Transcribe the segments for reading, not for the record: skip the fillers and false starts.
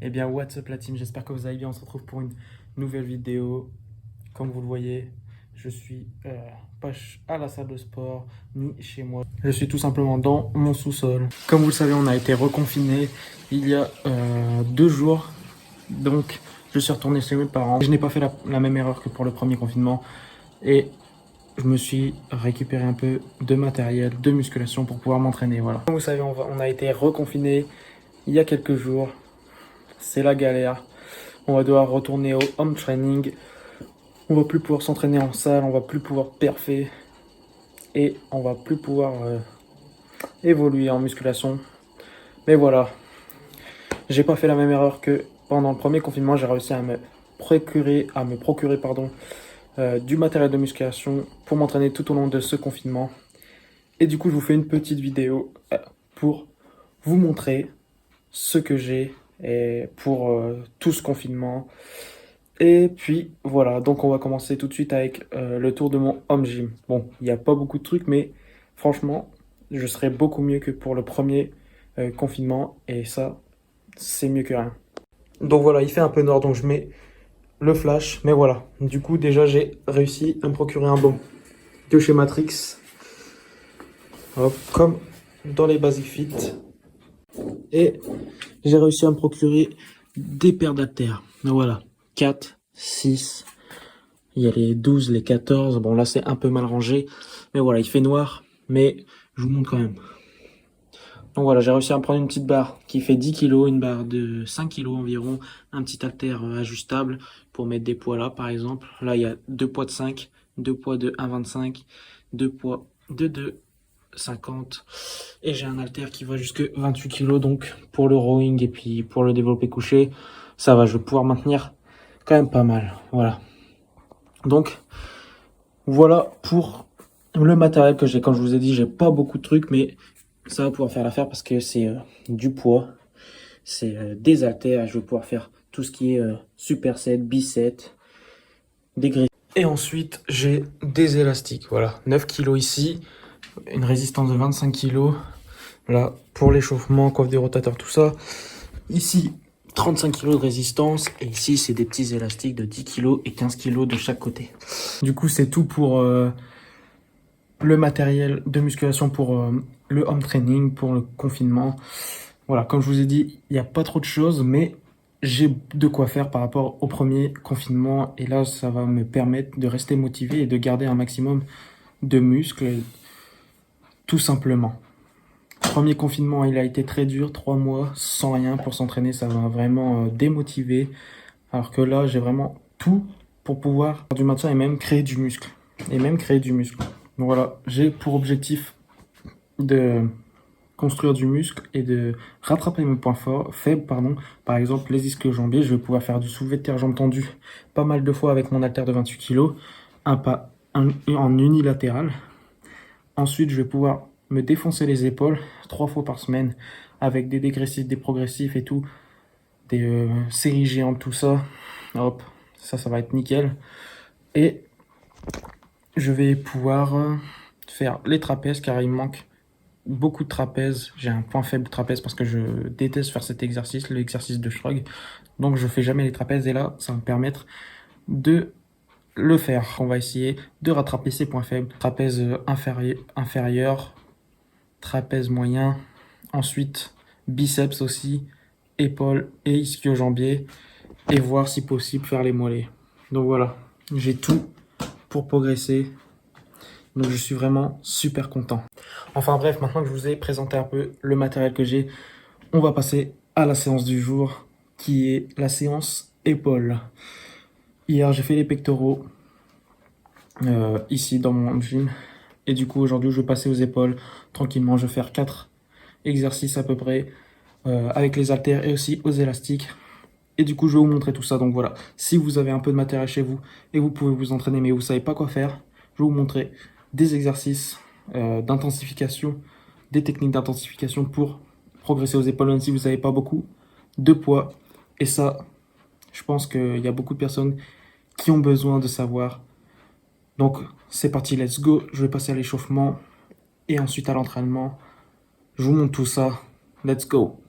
Eh bien, what's up la team, j'espère que vous allez bien. On se retrouve pour une nouvelle vidéo. Comme vous le voyez, je suis pas à la salle de sport ni chez moi. Je suis tout simplement dans mon sous-sol. Comme vous le savez, on a été reconfiné il y a 2 jours. Donc, je suis retourné chez mes parents. Je n'ai pas fait la même erreur que pour le premier confinement. Et je me suis récupéré un peu de matériel, de musculation pour pouvoir m'entraîner. Voilà. Comme vous savez, on a été reconfiné il y a quelques jours. C'est la galère. On va devoir retourner au home training. On va plus pouvoir s'entraîner en salle, on va plus pouvoir perfer et on va plus pouvoir évoluer en musculation. Mais voilà, j'ai pas fait la même erreur que pendant le premier confinement. J'ai réussi à me procurer du matériel de musculation pour m'entraîner tout au long de ce confinement. Et du coup, je vous fais une petite vidéo pour vous montrer ce que j'ai et pour tout ce confinement. Et puis voilà, donc on va commencer tout de suite avec le tour de mon home gym. Bon, il n'y a pas beaucoup de trucs, mais franchement, je serais beaucoup mieux que pour le premier confinement. Et ça, c'est mieux que rien. Donc voilà, il fait un peu noir, donc je mets le flash. Mais voilà, du coup déjà j'ai réussi à me procurer un banc de chez Matrix. Hop, comme dans les Basic Fit. Et j'ai réussi à me procurer des paires d'haltères. Donc voilà, 4, 6... Il y a les 12, les 14. Bon, là, c'est un peu mal rangé. Mais voilà, il fait noir. Mais je vous montre quand même. Donc voilà, j'ai réussi à me prendre une petite barre qui fait 10 kg, une barre de 5 kg environ, un petit haltère ajustable pour mettre des poids là, par exemple. Là, il y a 2 poids de 5, 2 poids de 1,25, 2 poids de 2,50. Et j'ai un haltère qui va jusque 28 kg. Donc pour le rowing et puis pour le développé couché, ça va, je vais pouvoir maintenir quand même pas mal. Voilà. Donc, voilà pour le matériel que j'ai. Comme je vous ai dit, j'ai pas beaucoup de trucs, mais ça va pouvoir faire l'affaire parce que c'est du poids, c'est des haltères. Je vais pouvoir faire tout ce qui est superset, biceps, des grilles. Et ensuite, j'ai des élastiques. Voilà, 9 kg ici, une résistance de 25 kg. Là, pour l'échauffement, coiffe des rotateurs, tout ça. Ici, 35 kg de résistance. Et ici, c'est des petits élastiques de 10 kg et 15 kg de chaque côté. Du coup, c'est tout pour le matériel de musculation pour le home training, pour le confinement. Voilà, comme je vous ai dit, il n'y a pas trop de choses, mais j'ai de quoi faire par rapport au premier confinement. Et là, ça va me permettre de rester motivé et de garder un maximum de muscles, tout simplement. Premier confinement, il a été très dur, 3 mois sans rien pour s'entraîner, ça m'a vraiment démotivé. Alors que là, j'ai vraiment tout pour pouvoir faire du maintien et même créer du muscle. Donc voilà, j'ai pour objectif de construire du muscle et de rattraper mes points faibles. Par exemple, les ischio-jambiers, je vais pouvoir faire du soulevé de terre jambes tendues pas mal de fois avec mon haltère de 28 kg, en unilatéral. Ensuite, je vais pouvoir me défoncer les épaules 3 fois par semaine avec des dégressifs, des progressifs et tout, des séries géantes, tout ça. Hop, ça va être nickel. Et je vais pouvoir faire les trapèzes car il me manque beaucoup de trapèzes. J'ai un point faible de trapèze parce que je déteste faire cet exercice, l'exercice de shrug. Donc je fais jamais les trapèzes et là, ça va me permettre de le faire. On va essayer de rattraper ces points faibles. Trapèze inférieur, trapèze moyen. Ensuite, biceps aussi, épaules et ischio-jambiers. Et voir si possible faire les mollets. Donc voilà, j'ai tout pour progresser. Donc je suis vraiment super content. Enfin bref, maintenant que je vous ai présenté un peu le matériel que j'ai, on va passer à la séance du jour, qui est la séance épaules. Hier, j'ai fait les pectoraux ici dans mon gym. Et du coup, aujourd'hui, je vais passer aux épaules tranquillement. Je vais faire 4 exercices à peu près avec les haltères et aussi aux élastiques. Et du coup, je vais vous montrer tout ça. Donc voilà, si vous avez un peu de matériel chez vous et vous pouvez vous entraîner mais vous ne savez pas quoi faire, je vais vous montrer des exercices d'intensification, des techniques d'intensification pour progresser aux épaules, même si vous n'avez pas beaucoup de poids. Et ça, je pense qu'il y a beaucoup de personnes qui ont besoin de savoir. Donc c'est parti, let's go. Je vais passer à l'échauffement et ensuite à l'entraînement. Je vous montre tout ça. Let's go.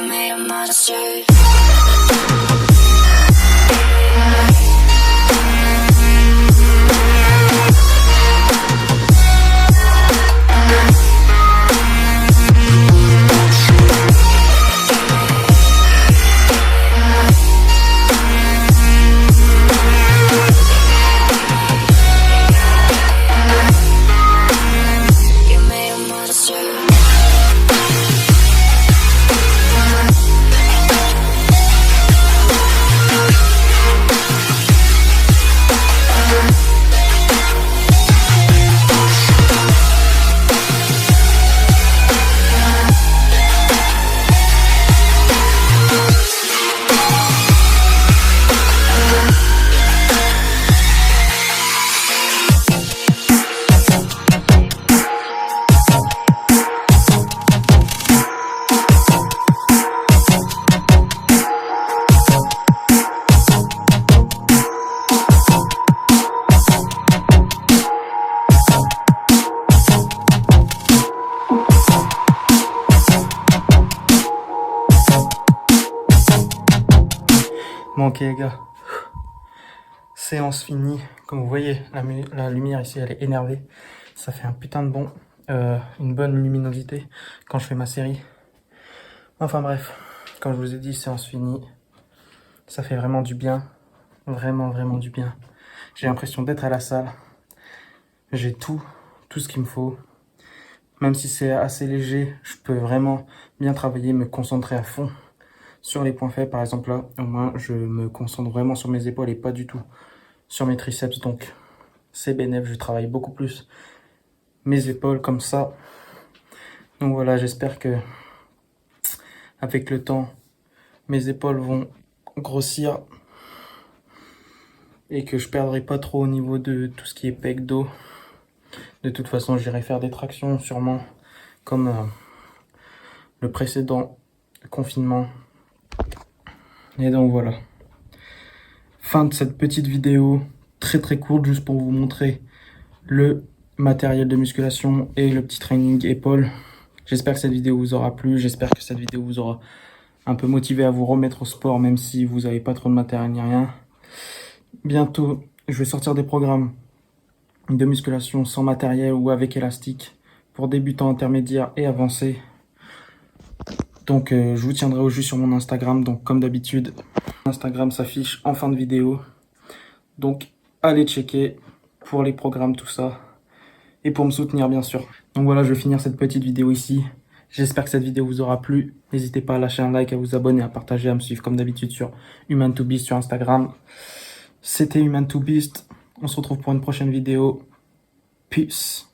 made a monster. Bon ok les gars, séance finie. Comme vous voyez, la lumière ici elle est énervée. Ça fait un putain de bon, une bonne luminosité quand je fais ma série. Enfin bref, comme je vous ai dit, séance finie. Ça fait vraiment du bien, vraiment du bien. J'ai l'impression d'être à la salle. J'ai tout ce qu'il me faut. Même si c'est assez léger, je peux vraiment bien travailler, me concentrer à fond sur les points faibles. Par exemple là, au moins je me concentre vraiment sur mes épaules et pas du tout sur mes triceps. Donc c'est bénéf, je travaille beaucoup plus mes épaules comme ça. Donc voilà, j'espère que avec le temps, mes épaules vont grossir et que je perdrai pas trop au niveau de tout ce qui est pec, dos. De toute façon, j'irai faire des tractions sûrement comme le précédent confinement. Et donc voilà. Fin de cette petite vidéo très courte, juste pour vous montrer le matériel de musculation et le petit training épaule. J'espère que cette vidéo vous aura plu, j'espère que cette vidéo vous aura un peu motivé à vous remettre au sport, même si vous n'avez pas trop de matériel ni rien. Bientôt, je vais sortir des programmes de musculation sans matériel ou avec élastique pour débutants, intermédiaires et avancés. Donc je vous tiendrai au jus sur mon Instagram. Donc comme d'habitude, Instagram s'affiche en fin de vidéo. Donc allez checker pour les programmes, tout ça. Et pour me soutenir bien sûr. Donc voilà, je vais finir cette petite vidéo ici. J'espère que cette vidéo vous aura plu. N'hésitez pas à lâcher un like, à vous abonner, à partager, à me suivre comme d'habitude sur Human2Beast sur Instagram. C'était Human2Beast. On se retrouve pour une prochaine vidéo. Peace.